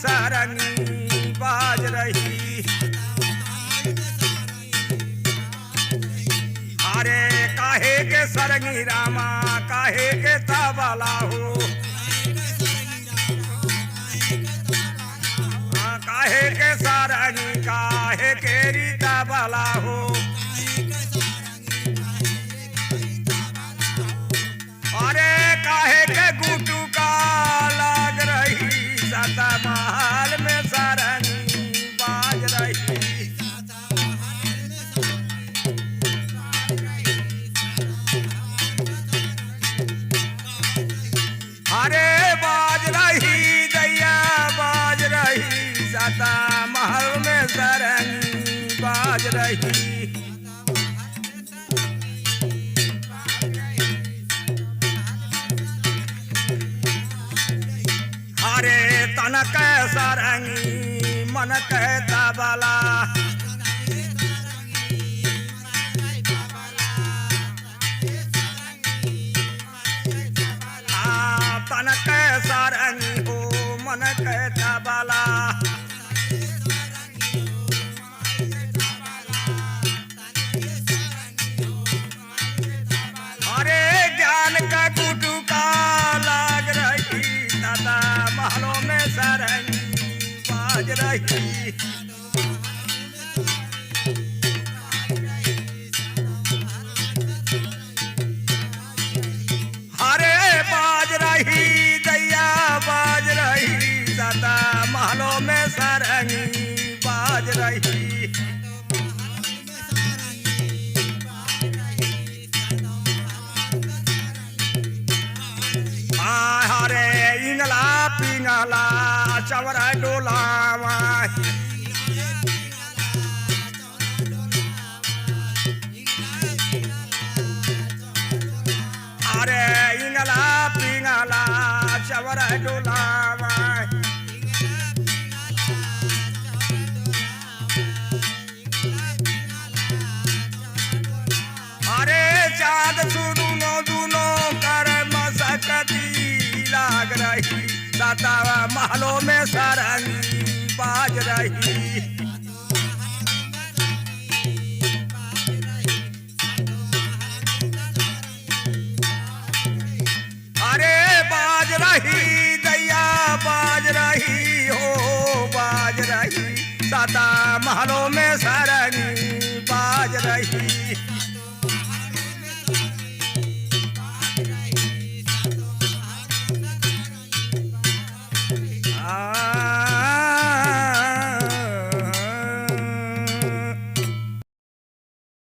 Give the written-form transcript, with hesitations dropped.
सारंगी बाज रही। अरे काहे के सारंगी रामा काहे के तबला हो, काहे के सारंगी काहे के रीता तबला हो। अरे काहे के गुटू का लाग रही, सता महल में सारंगी बाज रही। अरे बाज रही दैया बाज रही, सता महल में सारंगी बाज रही। अरे तन कै सारंगी मन कै तबला, तन कै सारंगी हो मन कै तबला। अरे ज्ञान का गुटू का लाग रही, दादा महलों में सारंगी बाज रही। अरे बाज रही दैया बाज रही, दादा महलों में सारंगी बाज रही। हरे इंगला पिंगला चवर डोलावा, अरे इंगला पिंगला चवर डोलावा। अरे चाँद सुनो दुनो कर मसकती लाग रही, दाता महलों में सारंगी बाज रही। अरे बाज रही दैया बाज रही हो बाज रही, दाता महलों में